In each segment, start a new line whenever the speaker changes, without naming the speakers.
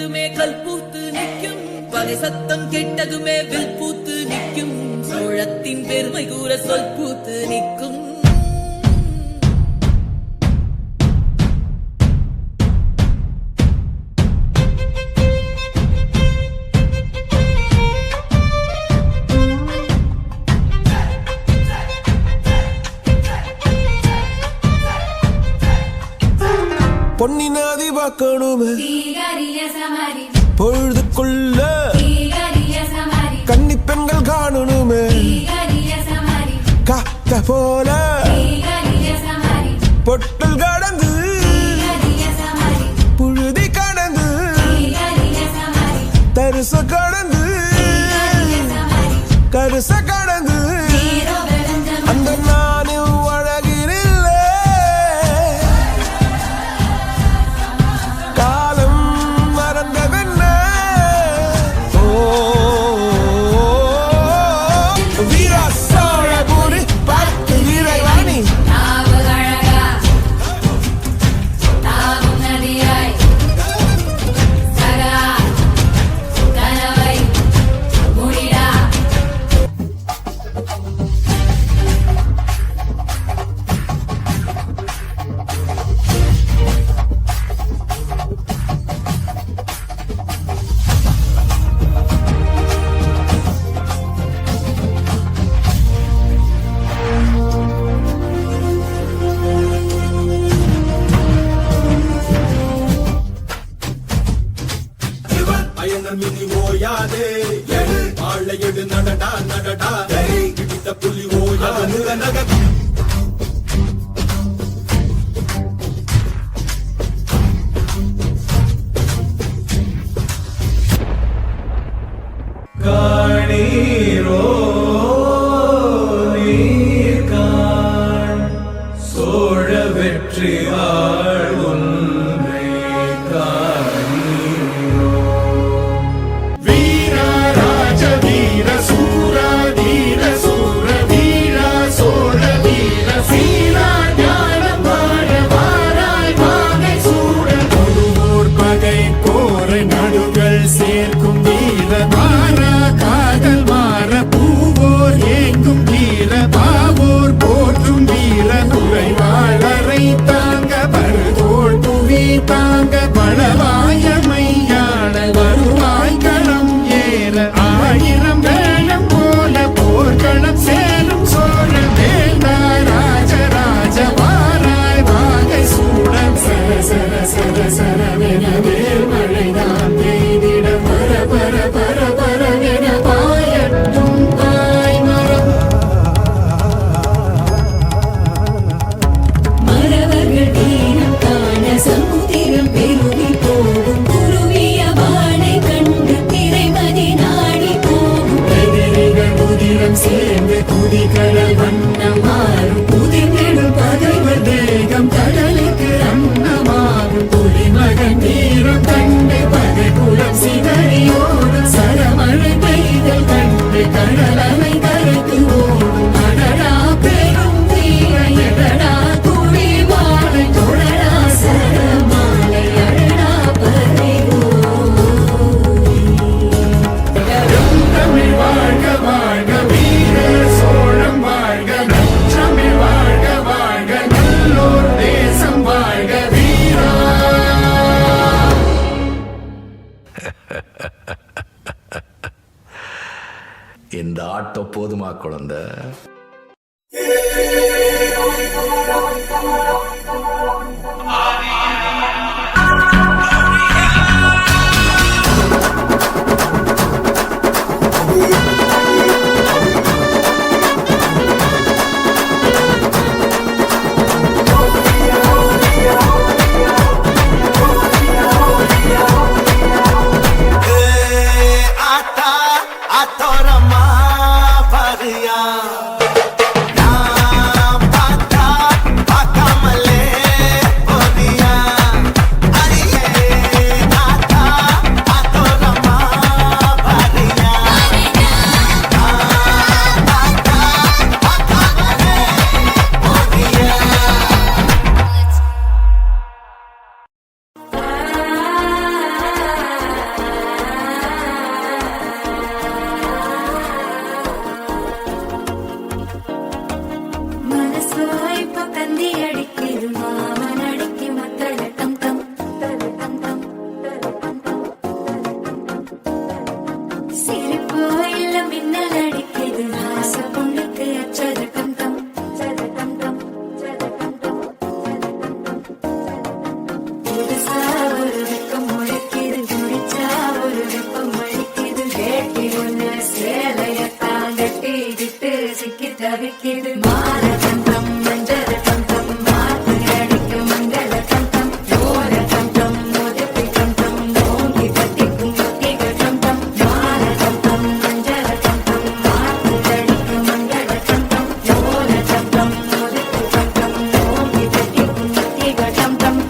கேட்டதுமே கல் பூத்து நிற்கும், பகை சத்தம் கேட்டதுமே வில் பூத்து நிற்கும், சோழத்தின் பெருமை கூற சொல் பூத்து நிற்கும்.
பொன்னினாதி பார்க்கணுமே பொழுதுக்குள்ள கன்னி பெண்கள் காணணுமே காத்த போல பொட்டல் கடந்து புழுதி கடந்து தரிச கடந்து கருச கடந்து அந்த நானும் அழகினில்ல காலம் மறந்ததென்ன வீரா சோழபுரி பார்த்து வீரவாணி
மிதி ஓயாதே ஆளை எடு நடடா நடடா கிட்ட புலி ஓயாது நக காணீரோ நீர்காண் சோழ வெற்றி சேர்க்கும் வீர மாறா காதல் மாற பூவோர் ஏங்கும் வீர பாவோர் போற்றும் வீர குறைவாளரை தாங்க பருதோள் புவி தாங்க பழவாயமையாள வருவாய் களம் ஏற ஆயிரம் வேளம் போல போர்க்களம் சேரும் சோழ வேண்டா ராஜராஜ வாராய் வாகை சூட சர சர சர சரவென வேல் மழைதான் பெய்திட பர பர பர பரவென பாயட்டும் தாய் மரம் மரவர்கள் தீரம் காண சமுத்திரம் பெருகி போகும் குருவிய வாழை கண்டு திரைமதி நாடி போகும் எதிரிகள் உதிரம் சேர்ந்து குதிகடல் வண்ணம் மாறும் புதிர்நெடும் பகைவர் தேகம் கடலுக்கு அன்னமாகும் புலிமகன் வீரம் கண்டு பகை குலம் சிதறியோடும் சரமழை பெய்தல் கண்டு கடலலை கரைக்கு ஓடும் அடடா பெரும் வீர எடடா குடி மாலை தொடடா சரமாலை அடடா பறிவோ தமிழ் வாழ்க வாழ்க வீர சோழம் வாழ்க தமிழ் வாழ்க வாழ்க நல்லோர் தேசம் வாழ்க வீரா.
இந்த ஆட்டோ போதுமா குழந்தை?
Atorama Paria
தவிக்கிது மாற கண்டம் மஞ்சள் கண்டம் மாட்டு அடிக்கும் மங்கள கண்டம் ஓர கண்டம் முதுப்பி கண்டம் ஓங்கி கட்டிக்கும் முத்திக கண்டம் மாற கண்டம் மஞ்சள் கண்டம் மாட்டு அடிக்கும் மங்கள கண்டம் ஓர கண்டம் முதுப்பி கண்டம் ஓங்கி கட்டிக்கும் முத்திக கண்டம்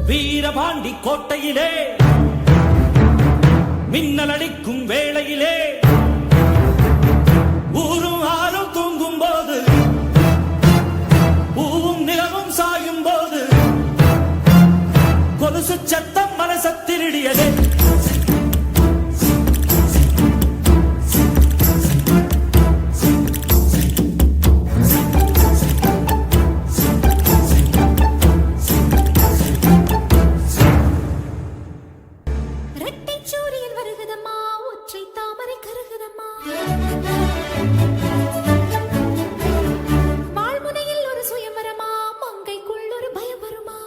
வீரபாண்டி கோட்டையிலே மின்னல் அடிக்கும் வேளையிலே ஊரும் ஆறும் தூங்கும் போது பூவும் நிலவும் சாயும் போது கொலுசு சத்தம் மனச திருடியதே
சூரியன் வருகுதம்மா ஒற்றை தாமரை கருகுதம்மா வாழ்முனையில் ஒரு சுயம்பரமா மங்கைக்குள் ஒரு பயம் வருமா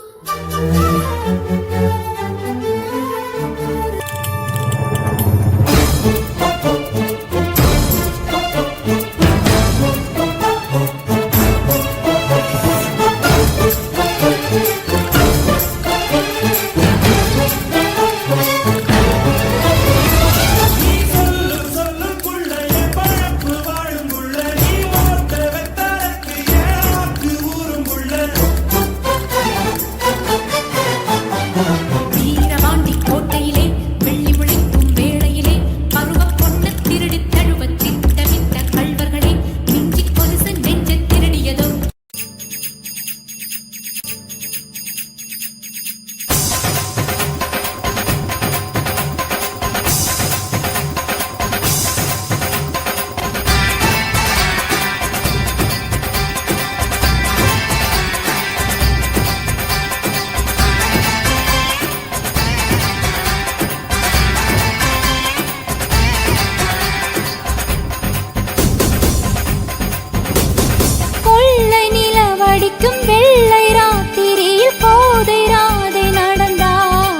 வெள்ளை ராத்திரியில் போதை ராதை நடந்தார்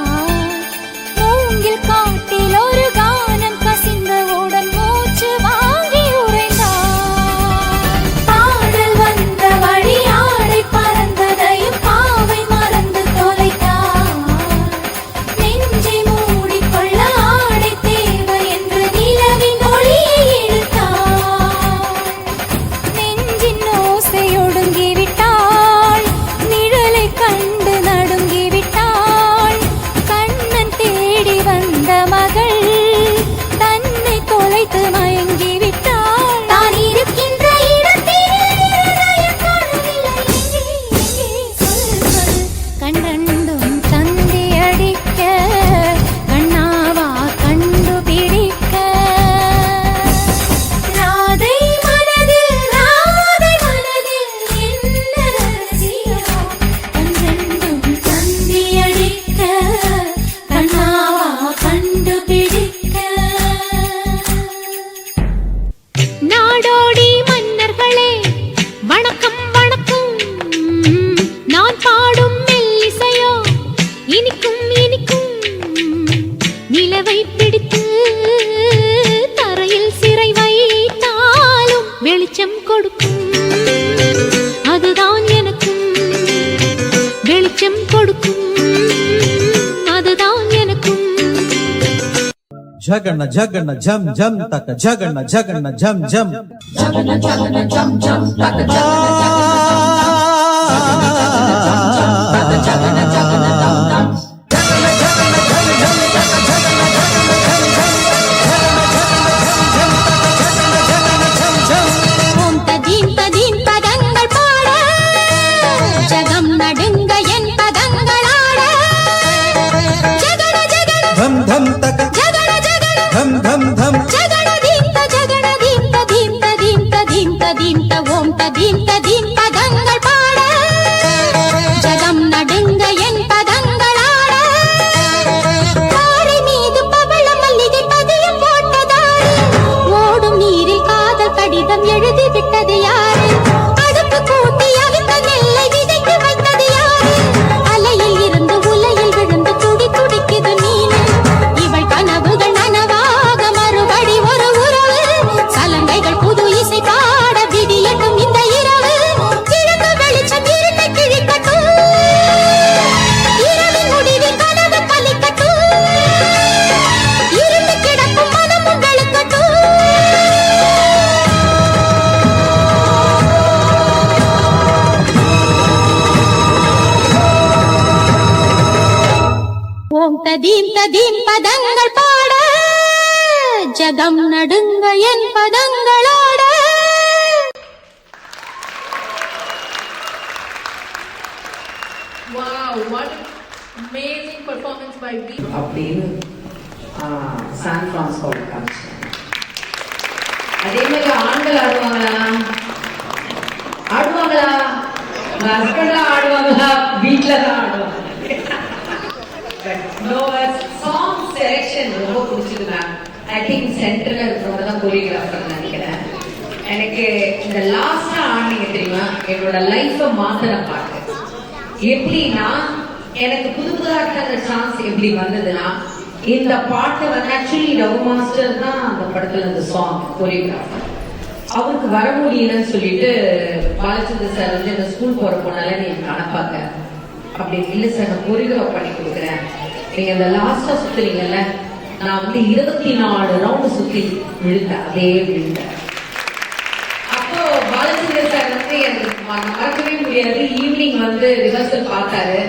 மூங்கில் காட்டில் ஒரு கானம் கசிந்தவுடன் மூச்சு வாங்கி உறைந்தார் பாடல் வந்த வழி ஆடை பறந்ததையும் பாவை மறந்து தொலைத்தார் நெஞ்சை மூடிக்கொள்ள ஆடை தேவை என்று நிலவின் ஒளியை இழுத்தார் நெஞ்சின் ஓசை ஒடுங்கிவிட்டார் கண்டு நடுங்கிவிட்டாள் கண்ணன் தேடி வந்த மகள் தன்னை தொலைத்து மயங்கிவிட்டாள் தான் இருக்கின்ற கண்டண்டும் தந்தி அடிக்க கண்ணாவா கண்டுபிடிக்க ராதை மனதில் என்ன ரகசியமோ கண்டெண்டும் தந்தி அடிக்க கண்ணாவா கண்டுபிடிக்க நாடோடி மன்னர்களே வணக்கம் வணக்கம் நான் பாடும் மெல்லிசையோ இனிக்கும் இனிக்கும் நிலவை பிடித்து தரையில் சிறை வைத்தாலும் வெளிச்சம் கொடுக்கும் அதுதான் எனக்கும் வெளிச்சம் கொடுக்கும் அதுதான் எனக்கும்
ஜகன ஜகன ஜம் ஜம் தக்க ஜகன ஜகன ஜம் ஜம்
ஓம் ததீம் ததீம் பதங்கள் பாட ஜகம் நடுங்க என் பதங்களாட ஜகன ஜகன
தம் தம் தக்க
ஜகன ஜகன
தம் தம் தம்
ஜகன தீம் ததீம் ததீம் ததீம் ததீம் த ஓம் ததீம் ததீம் பதங்கள் பாட ஜகம் நடுங்க என் பதங்களாட பாறை மீது பவள மல்லிகை பதியம் போட்டதாரு ஓடும் நீரில் காதல் கடிதம் எழுதி விட்டது யாரு அடுப்பு கூட்டி அவித்த நெல்லை விதைத்து வைத்தது யாரு அலையில் இருந்து உலையில் விழுந்து துடி துடிக்குது நீனு இவள் கனவுகள் நனவாக மறுபடி ஒரு உறவு சலங்கைகள் புது இசை பாட விடியட்டும் இந்த இரவு கிழக்கு வெளிச்சம் இருட்டை கிழிக்கட்டும் இரவின் முடிவில் கனவு பலிக்கட்டும் இருண்டு கிடக்கும் மனமும் வெளுக்கட்டும் ஓம் ததீம் ததீம் பதங்கள் பாட ஜகம் நடுங்க என் பதங்களோட
Wow, what an amazing performance by B.
அப்படின்னு சான் பிரான்ஸ்கோல காமிச்சேன். அதே மாதிரி ஆண்கள் ஆடுவாங்களா உங்க ஹஸ்பண்டா ஆடுவாங்களா வீட்ல தான் ஆடுவாங்க. சாங் செலெக்ஷன் ரொம்ப பிடிச்சது மேம். ஐ திங்க் சென்டர்ல இருக்கிறவங்க தான் கோரியோகிராஃபர் நினைக்கிறேன். எனக்கு இந்த லாஸ்டா ஆடினீங்க தெரியுமா, என்னோட லைஃப மாத்திர பாட்டு. எப்படின்னா எனக்கு புது புதாட்ட சான்ஸ் எப்படி வந்ததுன்னா, இந்த பாட்டை வந்து ஆக்சுவலி ரகு மாஸ்டர் தான் அந்த படத்துல இந்த சாங் கோரியோகிராஃபர். அவருக்கு வர முடியலன்னு சொல்லிட்டு பாலச்சந்தர் சார் வந்து இந்த ஸ்கூல் போற போனால நீ எனக்கு அனுப்பாங்க அப்படி இல்ல சார், நான் கோரியோகிராஃப் பண்ணி கொடுக்குறேன். நீங்க இந்த லாஸ்டா சுத்துறீங்கல்ல, நான் வந்து 24 ரவுண்டு சுத்தி விழுந்தேன், அதே விழுந்தேன். அப்போ பாலச்சந்தர் சார் வந்து எனக்கு மறக்கவே முடியாது. ஈவினிங் வந்து ரிஹர்சல் பார்த்தாரு.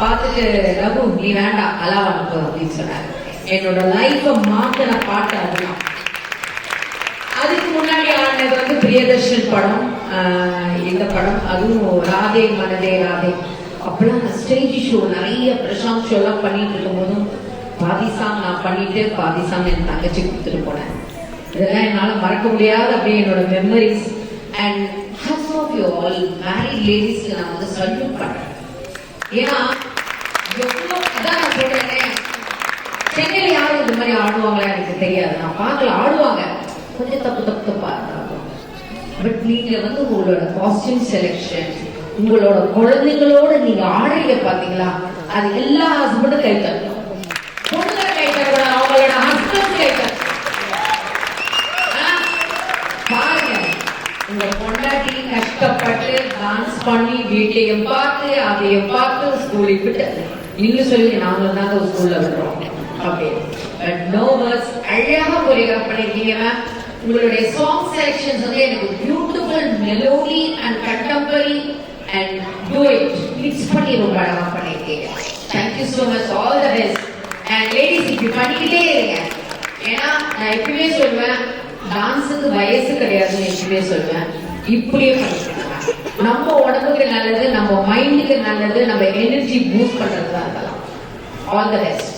பார்த்துட்டு ரகு நீ வேண்டாம் அலாவ் அனுப்பு அப்படின்னு சொன்னாரு. என்னோட லைஃப மாத்தின பாட்டு அதுதான். அதுக்கு முன்னாடி ஆடினது வந்து பிரியதர்ஷன் படம், இந்த படம், அதுவும் ராதே மனதே ராதே. அப்பெல்லாம் நான் ஸ்டேஜ் ஷோ நிறைய பிரசாந்த் ஷோ எல்லாம் பண்ணிட்டு இருக்கும் போதும் பாதி சாங் நான் பண்ணிட்டு பாதி சாங் என் தங்கச்சி கொடுத்துட்டு போனேன். இதெல்லாம் என்னால மறக்க முடியாத அப்படியே என்னோட memories. And hats off you all married லேடிஸ்க்கு நான் வந்து சல்யூட் பண்றேன். ஏன்னா எவ்வளோ அதான் நான் சொல்றேன், சென்னையில யாரும் இந்த மாதிரி ஆடுவாங்களா எனக்கு தெரியாது. நான் பார்க்கல, ஆடுவாங்க, கொஞ்சம் தப்பு தப்பு தப்பா இருந்தாங்க. பட் நீங்க வந்து உங்களோட காஸ்டியூம் செலெக்ஷன், உங்களோட குழந்தைங்களோட நீங்க ஆடுறீங்க பாத்தீங்களா, அது எல்லா ஹஸ்பண்டும் கை தரணும். பொண்ணுங்க கை தரணும், அவங்களோட ஹஸ்பண்ட் கை தரணும். பாருங்க, உங்க பொண்டாட்டி கஷ்டப்பட்டு டான்ஸ் பண்ணி வீட்டையும் பார்த்து அதையும் பார்த்து ஸ்கூலுக்கு விட்டு இன்னும் சொல்லி நாங்க தாங்க ஸ்கூல்ல விடுறோம் அப்படி. பட் நோ வேர்ட்ஸ், அழகா கோரியோகிராஃப் பண்ணிருக்கீங்க மேம். உங்களுடைய சாங் செலக்ஷன்ஸ் வந்து எனக்கு beautiful melody and contemporary and do it mix பண்ணி ரொம்ப அழகா பண்ணிருக்கீங்க. Thank you so much, all the best. And ladies இப்படி பண்ணிக்கிட்டே இருங்க. ஏன்னா நான் எப்பவுமே சொல்லுவேன், டான்ஸுக்கு வயசு கிடையாதுன்னு எப்பவுமே சொல்லுவேன். இப்படியே பண்ணிக்கலாம், நம்ம உடம்புக்கு நல்லது, நம்ம மைண்டுக்கு நல்லது, நம்ம எனர்ஜி பூஸ்ட் பண்றது தான். All the best.